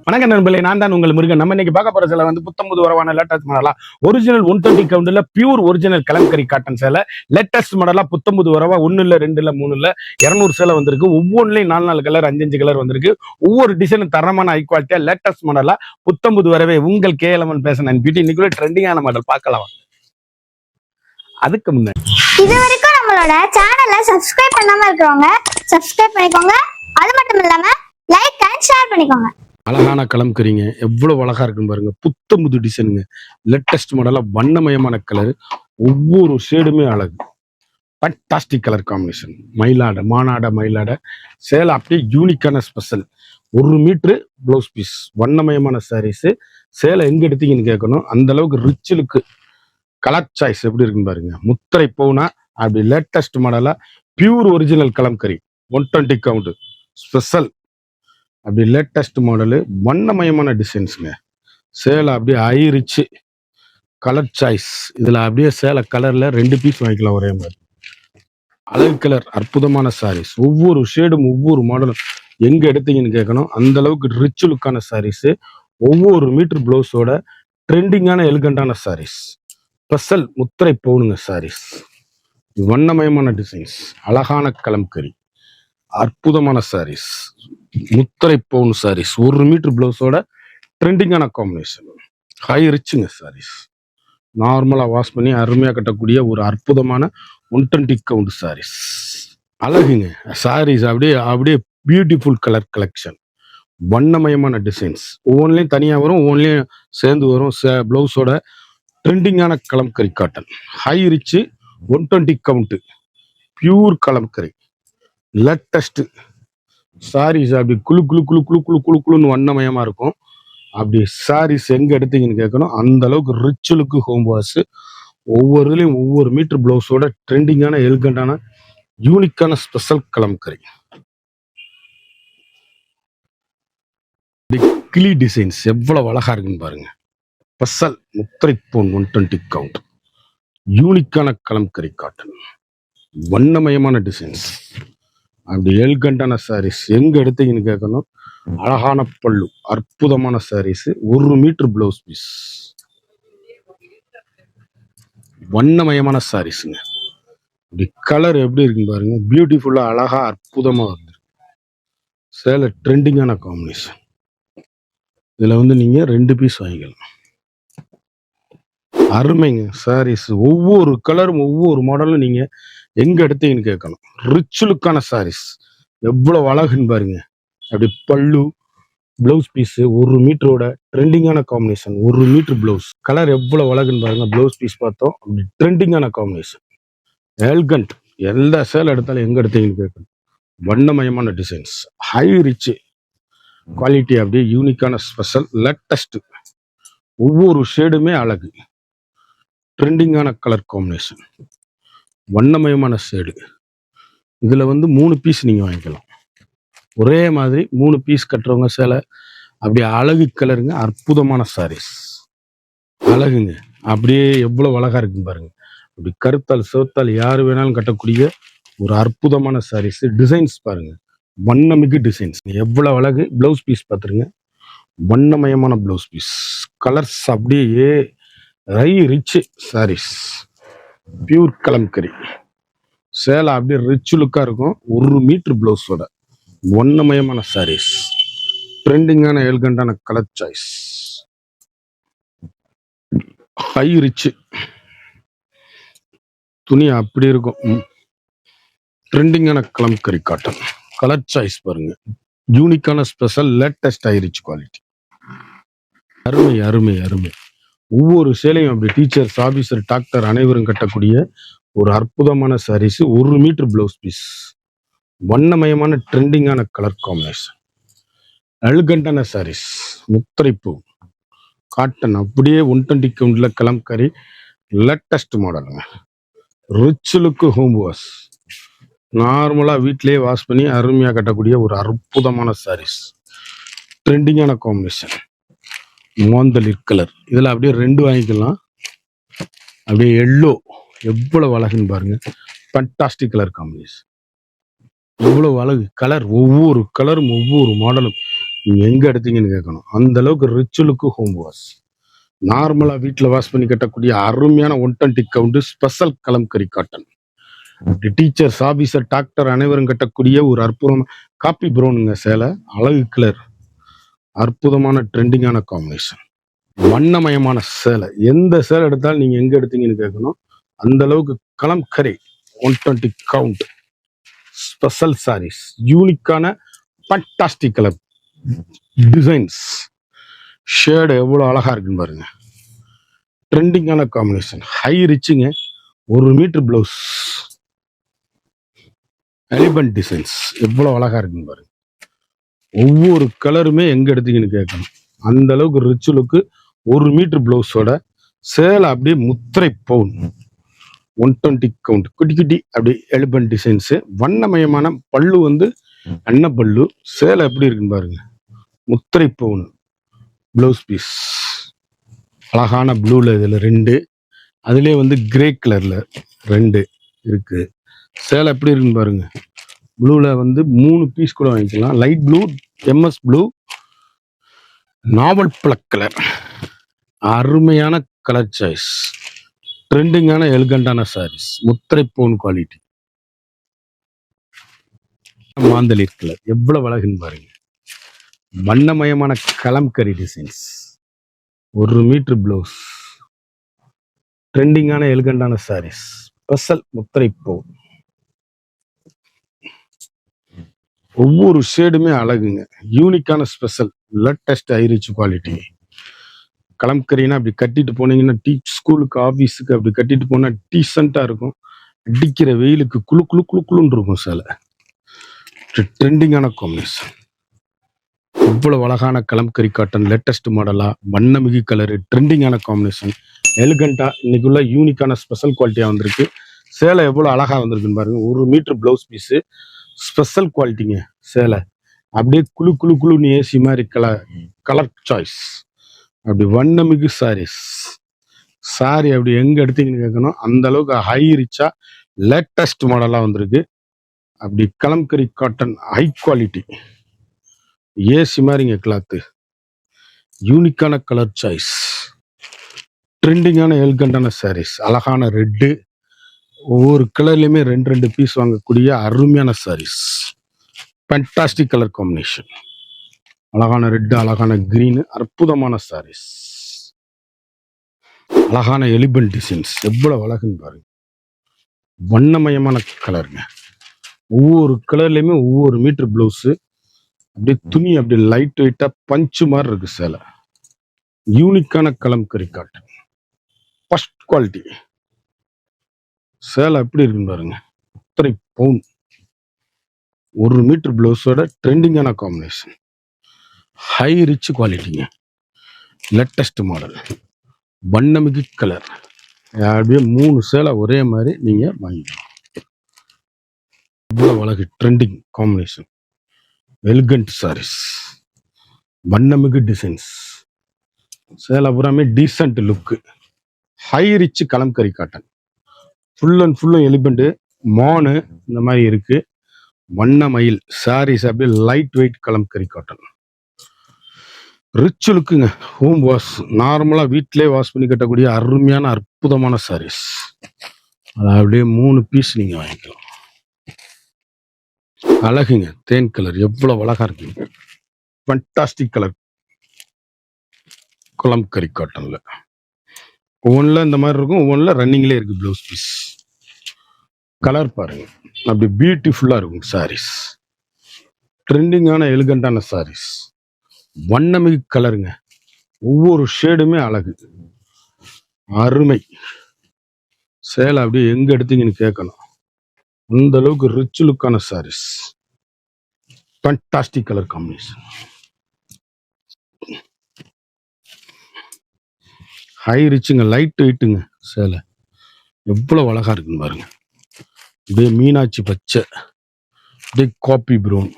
வணக்கம் நண்பர்களே, நான் தான் உங்கள் முருகன். நம்ம இன்னைக்கு பார்க்க போற சேலை வந்து புத்தம்புது வரவான லேட்டஸ்ட் மாடலா ஒரிஜினல் 120 கவுண்ட்ல பியூர் ஒரிஜினல் கலம்கரி காட்டன் சேலை. லேட்டஸ்ட் மாடலா புத்தம்புது வரவா 1 இல்ல 2 இல்ல 3 இல்ல 200 சேலை வந்திருக்கு. ஒவ்வொன்றிலையும் 4 கலர் 5 கலர் வந்திருக்கு. ஒவ்வொரு டிசைனும் தரமான ஹை குவாலிட்டியா லேட்டஸ்ட் மாடலா புத்தம்புது வரவே உங்கள் கேஎல்எம்என் பேசன் அண்ட் பியூட்டி. இன்னைக்கு ட்ரெண்டிங்கான மாடல் பார்க்கலாம். அதுக்கு முன்னாடி இது வரைக்கும் நம்மளோட சேனலை சப்ஸ்கிரைப் பண்ணாம இருக்கிறவங்க சப்ஸ்கிரைப் பண்ணிக்கோங்க. அது மட்டும் இல்லாம லைக் அண்ட் ஷேர் பண்ணிக்கோங்க. அழகான கலம்கரிங்க, எவ்வளவு அழகா இருக்குன்னு பாருங்க. புத்தம்புது டிசைனுங்க, லேட்டஸ்ட் மாடலா வண்ணமயமான கலர், ஒவ்வொரு ஷேடுமே அழகு. Fantastic colour combination. மயிலாட சேலை அப்படியே யூனிக்கான ஸ்பெஷல். 1 மீட்டரு பிளவுஸ் பீஸ், வண்ணமயமான சாரீஸ். சேலை எங்க எடுத்தீங்கன்னு கேட்கணும். அந்த அளவுக்கு ரிச் லுக்கு. கலர் சாய்ஸ் எப்படி இருக்குன்னு பாருங்க. முத்திரை பவுனா அப்படி லேட்டஸ்ட் மாடலா pure original kalamkari 120 count special. அப்படி லேட்டஸ்ட் மாடலு, வண்ணமயமான டிசைன்ஸுங்க. சேலை அப்படியே ஐரிச்சு கலர் சாய்ஸ். இதுல அப்படியே சேலை கலர்ல 2 பீஸ் வாங்கிக்கலாம் ஒரே மாதிரி. அழகு கலர், அற்புதமான சாரீஸ். ஒவ்வொரு ஷேடும் ஒவ்வொரு மாடலும் எங்க எடுத்தீங்கன்னு கேட்கணும். அந்த அளவுக்கு ரிச் லுக்கான சாரீஸ். ஒவ்வொரு மீட்டர் பிளவுஸோட ட்ரெண்டிங்கான எலிகண்டான சாரீஸ். ஸ்பெஷல் முத்திரை பவுனுங்க சாரீஸ். வண்ணமயமான டிசைன்ஸ், அழகான கலம்கரி, அற்புதமான சாரீஸ். முத்திரை பவுன் சாரீஸ், 1 மீட்டர் பிளவுஸோட ட்ரெண்டிங்கான காம்பினேஷன். ஹை ரிச்சுங்க சாரீஸ். நார்மலா வாஷ் பண்ணி அருமையா கட்டக்கூடிய ஒரு அற்புதமான 120 கவுண்ட் சாரீஸ். அழகுங்க சாரீஸ். அப்படியே பியூட்டிஃபுல் கலர் கலெக்ஷன். வண்ணமயமான டிசைன்ஸ். ஒவ்வொன்றிலையும் தனியா வரும், ஒவ்வொன்றிலையும் சேர்ந்து வரும். பிளவுஸோட ட்ரெண்டிங்கான kalamkari cotton. High rich 120 count pure kalamkari latest sarees. அப்படி குழு குழு குழு குழு குழு குழு குழுன்னு வண்ணமயமா இருக்கும். அப்படி சாரீஸ் எங்க எடுத்தீங்கன்னு கேட்கணும். அந்த அளவுக்கு ரிச் லுக்கு ஹோம் வாஷ். ஒவ்வொருலையும் ஒவ்வொரு மீட்டர் பிளவுஸோட ட்ரெண்டிங்கான எலிகண்டான யூனிக்கான ஸ்பெஷல் கலம்கரி. கிளி டிசைன்ஸ் எவ்வளவு அழகா இருக்குன்னு பாருங்க. ஸ்பெஷல் முத்திரை பவுன் 120 கவுண்ட் யூனிக்கான கலம்கரி காட்டன். வண்ணமயமான டிசைன்ஸ். அப்படி எலிகண்டான சாரீஸ் எங்க எடுத்தீங்கன்னு கேட்கணும். அழகான பல்லு, அற்புதமான சாரீஸ். 1 மீட்டர் பிளவுஸ் பீஸ், வண்ணமயமான சாரீஸுங்க. இப்படி கலர் எப்படி இருக்குன்னு பாருங்க. பியூட்டிஃபுல்லா அழகா அற்புதமா வருது. சேலை ட்ரெண்டிங்கான காம்பினேஷன். இதுல வந்து நீங்க 2 பீஸ் வாங்கிக்கலாம். அருமைங்க சாரீஸ். ஒவ்வொரு கலரும் ஒவ்வொரு மாடலும் நீங்க எங்க எடுத்தீங்கன்னு கேட்கணும். ரிச் லுக்கான சாரீஸ் எவ்வளவு அழகுன்னு பாருங்க. அப்படி பல்லு, பிளவுஸ் பீஸ் 1 மீட்டரோட ட்ரெண்டிங்கான காம்பினேஷன். 1 மீட்டர் பிளவுஸ் கலர் எவ்வளவு அழகுன்னு பாருங்க. பிளவுஸ் பீஸ் பார்த்தோம். அப்படி ட்ரெண்டிங்கான காம்பினேஷன். எல்கண்ட். எல்லா சேலை எடுத்தாலும் எங்க எடுத்தீங்கன்னு கேட்கணும். வண்ணமயமான டிசைன்ஸ், ஹை ரிச் குவாலிட்டி. அப்படியே யூனிக்கான ஸ்பெஷல் லேட்டஸ்ட். ஒவ்வொரு ஷேடுமே அழகு. ட்ரெண்டிங்கான கலர் காம்பினேஷன், வண்ணமயமான ஷேடு. இதுல வந்து 3 பீஸ் நீங்க வாங்கிக்கலாம். ஒரே மாதிரி 3 பீஸ் கட்டுறவங்க சேலை அப்படியே அழகு கலருங்க. அற்புதமான சாரீஸ். அழகுங்க. அப்படியே எவ்வளவு அழகா இருக்குன்னு பாருங்க. அப்படி கருத்தால் சிவத்தால் யாரு வேணாலும் கட்டக்கூடிய ஒரு அற்புதமான சாரீஸ். டிசைன்ஸ் பாருங்க, வண்ணமிகு டிசைன்ஸ். எவ்வளவு அழகு. பிளவுஸ் பீஸ் பார்த்துருங்க. வண்ணமயமான பிளவுஸ் பீஸ். கலர்ஸ் அப்படியே high rich sarees. Pure Kalamkari சேலை அப்படியே ரிச் லுக்கா இருக்கும். 1 மீட்டர் பிளவுஸோட வண்ணமயமான சாரீஸ். ட்ரெண்டிங்கான எலிகண்டான கலர் சாய்ஸ். ஹை ரிச் துணி அப்படி இருக்கும். ட்ரெண்டிங்கான கலம்கரி காட்டன். கலர் சாய்ஸ் பாருங்க. யூனிக்கான special latest high rich quality. அருமை அருமை அருமை. ஒவ்வொரு சேலையும் அப்படி டீச்சர்ஸ், ஆபீசர், டாக்டர் அனைவரும் கட்டக்கூடிய ஒரு அற்புதமான சாரீஸ். 1 மீட்டர் பிளவுஸ் பீஸ், வண்ணமயமான ட்ரெண்டிங்கான கலர் காம்பினேஷன். எலிகண்டான சாரீஸ். முத்திரைப்பூ காட்டன். அப்படியே 120 கவுண்ட்ல கலம்கரி லேட்டஸ்ட் மாடலுங்க. Rich look home wash. நார்மலா வீட்லயே வாஷ் பண்ணி அருமையா கட்டக்கூடிய ஒரு அற்புதமான சாரீஸ். ட்ரெண்டிங்கான காம்பினேஷன். மோந்தலிர் கலர். இதுல அப்படியே 2 வாங்கிக்கலாம். அப்படியே எல்லோ எவ்வளவு அழகுன்னு பாருங்க. Fantastic colour combination. எவ்வளவு அழகு கலர். ஒவ்வொரு கலரும் ஒவ்வொரு மாடலும் நீங்க எங்க எடுத்தீங்கன்னு கேட்கணும். அந்த அளவுக்கு ரிச் லுக்கு ஹோம் வாஷ். நார்மலா வீட்டில் வாஷ் பண்ணி கட்டக்கூடிய அருமையான 120 count special kalamkari cotton. Teachers, officer, doctor அனைவரும் கட்டக்கூடிய ஒரு அற்புதம் காப்பி ப்ரௌனுங்க சேலை. அழகு கலர், அற்புதமான ட்ரெண்டிங்கான காம்பினேஷன், வண்ணமயமான சேலை. எந்த சேலை எடுத்தாலும் நீங்க எங்க எடுத்தீங்கன்னு கேட்கணும். அந்த அளவுக்கு கலம்கரி 120 கவுண்ட் ஸ்பெஷல் சாரீஸ், யூனிக்கான ஃபண்டாஸ்டிக் கலர் டிசைன்ஸ், ஷேடு எவ்வளோ அழகா இருக்குன்னு பாருங்க. ட்ரெண்டிங்கான காம்பினேஷன், ஹை ரிச்சுங்க. 1 மீட்டர் பிளவுஸ், எலிபென்ட் டிசைன்ஸ் எவ்வளோ அழகா இருக்குன்னு பாருங்க. ஒவ்வொரு கலருமே எங்க எடுத்தீங்கன்னு கேட்கணும். அந்த அளவுக்கு ரிச் லுக்கு. 1 மீட்டர் பிளவுஸோட சேலை அப்படியே முத்திரை பவுன் 120 கவுண்ட் குட்டி குட்டி அப்படி எலிபென்ட் டிசைன்ஸ், வண்ணமயமான பல்லு வந்து அன்ன பல்லு. சேலை எப்படி இருக்குன்னு பாருங்க. முத்திரை பவுன் பிளவுஸ் பீஸ், அழகான ப்ளூல இதுல 2, அதுலயே வந்து கிரே கலர்ல 2 இருக்கு. சேலை எப்படி இருக்குன்னு பாருங்க. ப்ளூல வந்து 3 பீஸ் கூட வாங்கிக்கலாம். லைட் ப்ளூ, எம்எஸ் ப்ளூ, நாவல் பிளக் கலர், அருமையான கலர் சாய்ஸ். ட்ரெண்டிங்கான எலிகண்டான சாரீஸ், முத்திரை பவுன் குவாலிட்டி. மாந்தளிர் கலர் எவ்வளவு அழகுன்னு பாருங்க. வண்ணமயமான கலம்கரி டிசைன்ஸ், 1 மீட்டர் பிளவுஸ், ட்ரெண்டிங்கான எலிகண்டான சாரீஸ், ஸ்பெஷல் முத்திரை பவுன். ஒவ்வொரு ஷேடுமே அழகுங்க. யூனிக்கான ஸ்பெஷல் லேட்டஸ்ட் ஐரிச் குவாலிட்டி. கலம்கரினா அப்படி கட்டிட்டு போனீங்கன்னா ஸ்கூலுக்கு, ஆஃபீஸுக்கு அப்படி கட்டிட்டு போனால் டீசெண்டாக இருக்கும். அடிக்கிற வெயிலுக்கு குளு குளு குளு குளுன்னு இருக்கும் சேலை. ட்ரெண்டிங்கான காம்பினேஷன், இவ்வளவு அழகான கலம்கரி காட்டன், லேட்டஸ்ட் மாடலா, வண்ணமிகு கலரு, ட்ரெண்டிங்கான காம்பினேஷன், எலிகண்டா, இன்னைக்குள்ள யூனிக்கான ஸ்பெஷல் குவாலிட்டியா வந்திருக்கு. சேலை எவ்வளவு அழகா வந்திருக்குன்னு பாருங்க. 1 மீட்டர் பிளவுஸ் பீஸ், ஸ்பெஷல் குவாலிட்டிங்க. சேலை அப்படியே குளு குளு குளுன்னு ஏசி மாதிரி கலர் சாய்ஸ். அப்படி வண்ணமிகு சாரீஸ். சாரி அப்படி எங்க எடுத்தீங்கன்னு கேட்கணும். அந்த அளவுக்கு ஹை ரிச்சா லேட்டஸ்ட் மாடலா வந்திருக்கு. அப்படி kalamkari cotton high quality, AC மாதிரிங்க கிளாத்து. யூனிக்கான கலர் சாய்ஸ், ட்ரெண்டிங்கான எலிகண்டான சாரீஸ், அழகான ரெட்டு. ஒவ்வொரு கலர்லயுமே 2 பீஸ் வாங்கக்கூடிய அருமையான சாரீஸ். ஃபண்டாஸ்டிக் கலர் காம்பினேஷன், அழகான ரெட், அழகான கிரீன், அற்புதமான சாரீஸ், அழகான எலிபென்ட் டிசைன்ஸ் எவ்வளவு அழகுன்னு பாருங்க. வண்ணமயமான கலருங்க. ஒவ்வொரு கலர்லயுமே 1 மீட்டர் பிளவுஸ், அப்படியே துணி அப்படியே லைட் வெயிட்டா பஞ்சு மாதிரி இருக்கு சேலை. யூனிக்கான கலம்கரி காட்டன், ஃபர்ஸ்ட் குவாலிட்டி. சேலை எப்படி இருக்குன்னு பாருங்க. முத்திரை பவுன், 1 மீட்டர் பிளவுஸோட ட்ரெண்டிங்கான காம்பினேஷன், ஹை ரிச் குவாலிட்டிங்க. லேட்டஸ்ட் மாடல், வண்ணமிகு கலர். அப்படியே 3 சேலை ஒரே மாதிரி நீங்க வாங்கிக்கலாம். இவ்வளவு அழகு ட்ரெண்டிங் காம்பினேஷன், எலிகண்ட் சாரீஸ், வண்ணமிகு டிசைன்ஸ். சேலை பூராமே decent look, high rich kalamkari cotton. Full and ஃபுல்லும் எலிபெண்ட் மானு இந்த மாதிரி இருக்கு. வண்ண மயில் சாரீஸ் அப்படியே light weight kalamkari cotton. Rich லுக்குங்க. ஹோம் வாஷ், நார்மலா வீட்டிலே வாஷ் பண்ணி கட்டக்கூடிய அருமையான அற்புதமான சாரீஸ். அது அப்படியே 3 பீஸ் நீங்க வாங்கிக்கலாம். அழகுங்க. தேன் கலர் எவ்வளவு அழகா இருக்குங்க. ஃபண்டாஸ்டிக் கலர் கலம்கரி காட்டன்ல. ஒவ்வொன்றில் இந்த மாதிரி இருக்கும், ஒவ்வொன்றில் ரன்னிங்லேயே இருக்கு ப்ளவுஸ் பீஸ். கலர் பாருங்க, அப்படி பியூட்டிஃபுல்லாக இருக்கும் சாரீஸ். ட்ரெண்டிங்கான எலிகண்டான சாரீஸ், வண்ணமிகு கலருங்க. ஒவ்வொரு ஷேடுமே அழகு, அருமை. சேலை அப்படியே எங்க எடுத்தீங்கன்னு கேட்கணும். அந்த அளவுக்கு ரிச் லுக்கான sarees, fantastic colour combination, high ரிச்சுங்க, லைட் வெயிட்டுங்க. சேலை எவ்வளவு அழகா இருக்குன்னு பாருங்க. அப்படியே மீனாட்சி பச்சை, அப்படியே காப்பி ப்ரௌன்,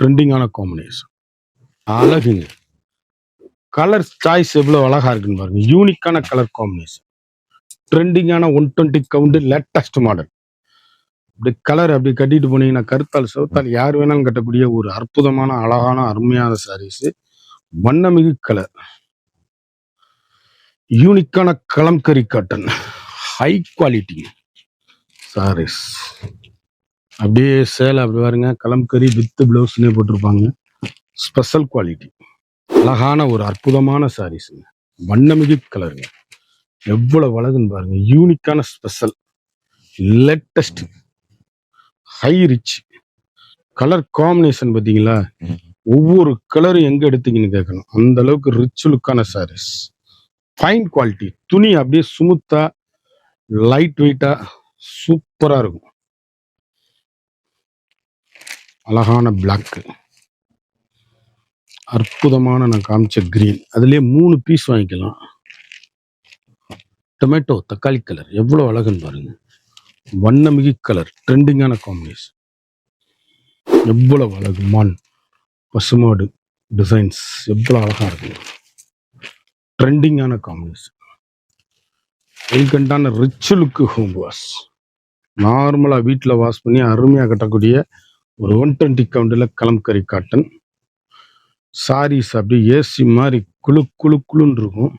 ட்ரெண்டிங்கான காம்பினேஷன், அழகுங்க. கலர் சாய்ஸ் எவ்வளவு அழகா இருக்குன்னு பாருங்க. யூனிக்கான கலர் காம்பினேஷன், ட்ரெண்டிங்கான 120 கவுண்ட் லேட்டஸ்ட் மாடல். இப்படி கலர் அப்படி கட்டிட்டு போனீங்கன்னா கருத்தால் சிவத்தால் யார் வேணாலும் கட்டக்கூடிய ஒரு அற்புதமான அழகான அருமையான சாரீஸ். வண்ணமிகு கலர், யூனிக்கான Kalamkari cotton, high quality sarees. அப்படியே சேலை அப்படி பாருங்க, கலம்கரி வித் பிளவுஸ்னே போட்டிருப்பாங்க. ஸ்பெஷல் குவாலிட்டி, அழகான ஒரு அற்புதமான சாரீஸுங்க. வண்ணமிகு கலருங்க, எவ்வளவு அழகுன்னு பாருங்க. யூனிக்கான special latest high rich colour combination பார்த்தீங்களா? ஒவ்வொரு கலரும் எங்க எடுத்தீங்கன்னு கேட்கணும். அந்த அளவுக்கு ரிச் லுக்கான சாரீஸ், ஃபைன் குவாலிட்டி. துணி அப்படியே சுமுத்தா லைட் வெயிட்டா சூப்பரா இருக்கும். அழகான பிளாக், அற்புதமான நான் காமிச்ச கிரீன், அதுலயே 3 பீஸ் வாங்கிக்கலாம். டொமேட்டோ தக்காளி கலர் எவ்வளவு அழகுன்னு பாருங்க. வண்ணமிகு கலர், ட்ரெண்டிங்கான காம்பினேஷன், எவ்வளவு அழகு. மான் பசுமாடு டிசைன்ஸ் எவ்வளவு அழகா இருக்கு. ட்ரெண்டிங்கான காம்பினேஷன், எலிகண்டான ரிச் லுக்கு ஹோம் வாஷ். நார்மலா வீட்டில் வாஷ் பண்ணி அருமையா கட்டக்கூடிய ஒரு 120 கவுண்டில் கலம்கரி காட்டன் சாரீஸ். அப்படி ஏசி மாதிரி குளு குளு குளுன்னு இருக்கும்.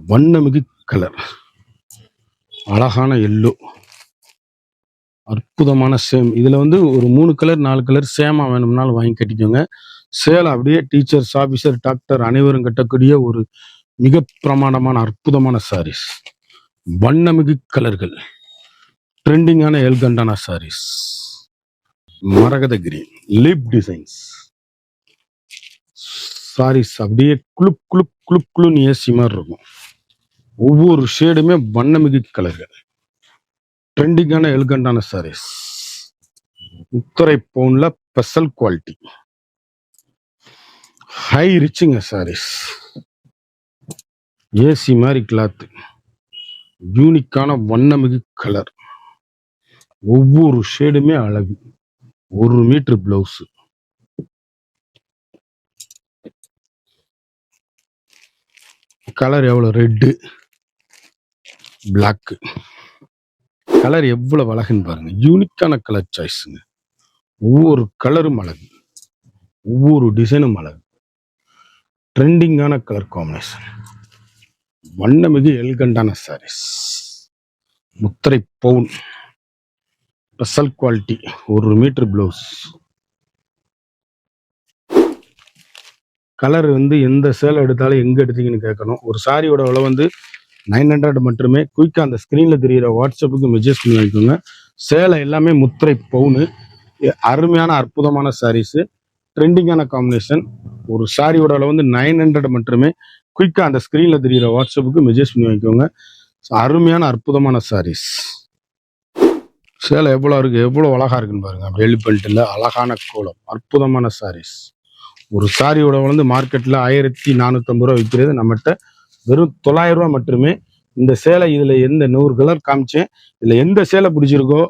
வண்ணமிகு கலர், அழகான எல்லோ, அற்புதமான சேம். இதுல வந்து ஒரு 3 கலர் 4 கலர் சேமா வேணும்னாலும் வாங்கி கட்டிக்கோங்க. சேலை அப்படியே டீச்சர்ஸ், ஆபீசர், டாக்டர் அனைவரும் கட்டக்கூடிய ஒரு மிக பிரமாண்டமான அற்புதமான சாரீஸ். வண்ணமிகு கலர்கள், ட்ரெண்டிங்கான எல்கண்டான சாரீஸ். மரகத கிரீன் லிப் டிசைன்ஸ் சாரீஸ். அப்படியே குளுக் குளுக் குளுக் குளுன்னு ஏசி மாதிரி இருக்கும். ஒவ்வொரு ஷேடுமே வண்ணமிகு கலர்கள், ட்ரெண்டிங்கான எலிகண்டான சாரீஸ். முத்தரை பவுன்ல ஸ்பெஷல் குவாலிட்டி, ஹை ரிச்சுங்க சாரீஸ். ஏசி மாதிரி கிளாத், யூனிக்கான வண்ணமிகு கலர், ஒவ்வொரு ஷேடுமே அழகு. 1 மீட்டர் பிளவுஸ், கலர் எவ்வளவு ரெட்டு பிளாக், கலர் எவ்வளவு அழகுன்னு பாருங்க. யூனிக்கான கலர் சாய்ஸுங்க. ஒவ்வொரு கலரும் அழகு, ஒவ்வொரு டிசைனும் அழகு. ட்ரெண்டிங்கான கலர் காம்பினேஷன், வண்ணமிகு எல்கண்டான சாரீஸ். முத்திரை பவுன் special quality, 1 metre blouse. Colour வந்து எந்த சேலை எடுத்தாலும் எங்க எடுத்தீங்கன்னு கேட்கணும். ஒரு சாரியோட விலை வந்து 900 மட்டுமே. குயிக்கா அந்த ஸ்கிரீன்ல தெரியிற வாட்ஸ்அப்புக்கு மெசேஜ் பண்ணி வாங்கிக்கோங்க. சேலை எல்லாமே முத்திரை பவுனு, அருமையான அற்புதமான சாரீஸ், ட்ரெண்டிங்கான காம்பினேஷன். ஒரு சாரியோட விலை வந்து 900 மட்டுமே. குயிக்கா அந்த ஸ்கிரீன்ல தெரியிற வாட்ஸ்அப்புக்கு மெசேஜ் பண்ணி வாங்கிக்கோங்க. அருமையான அற்புதமான சாரீஸ். சேலை எவ்வளோ இருக்கு, எவ்வளோ அழகா இருக்குன்னு பாருங்க. வெளிப்பல்ட்டில் அழகான கோலம், அற்புதமான சாரீஸ். ஒரு சாரியோட வந்து மார்க்கெட்ல 1450 ரூபா விற்கிறது, நம்மகிட்ட வெறும் 900 ரூபா மட்டுமே. இந்த சேலை இதுல எந்த 100 கலர் காமிச்சேன். இதுல எந்த சேலை பிடிச்சிருக்கோ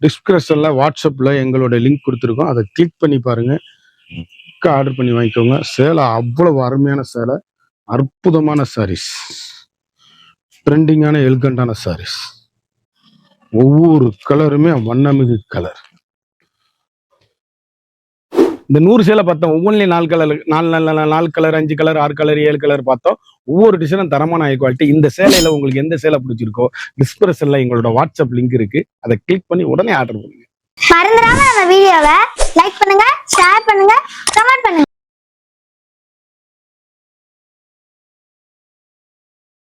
டிஸ்கிரிப்ஷன்ல வாட்ஸ்அப்ல எங்களோட லிங்க் கொடுத்துருக்கோம், அதை கிளிக் பண்ணி பாருங்க, ஆர்டர் பண்ணி வாங்கிக்கோங்க. சேலை அவ்வளவு அருமையான சேலை, அற்புதமான சாரீஸ், ட்ரெண்டிங்கான எலிகண்டான சாரீஸ். ஒவ்வொரு கலருமே வண்ணமிகு கலர். இந்த 100 சேலை பார்த்தோம், ஒவ்வொன்றிலையும் 4 colour, 4 colour, 5 colour, 6 colour, 7 colour பார்த்தோம். ஒவ்வொரு டிசைனும் தரமான ஹை குவாலிட்டி. இந்த சேலையில உங்களுக்கு எந்த சேலை பிடிச்சிருக்கோ டிஸ்கிரிப்ஷன்ல எங்களோட வாட்ஸ்அப் லிங்க் இருக்கு, அதை கிளிக் பண்ணி உடனே ஆர்டர் பண்ணுங்க. மறந்துடாம நம்ம வீடியோவை லைக் பண்ணுங்க, ஷேர் பண்ணுங்க,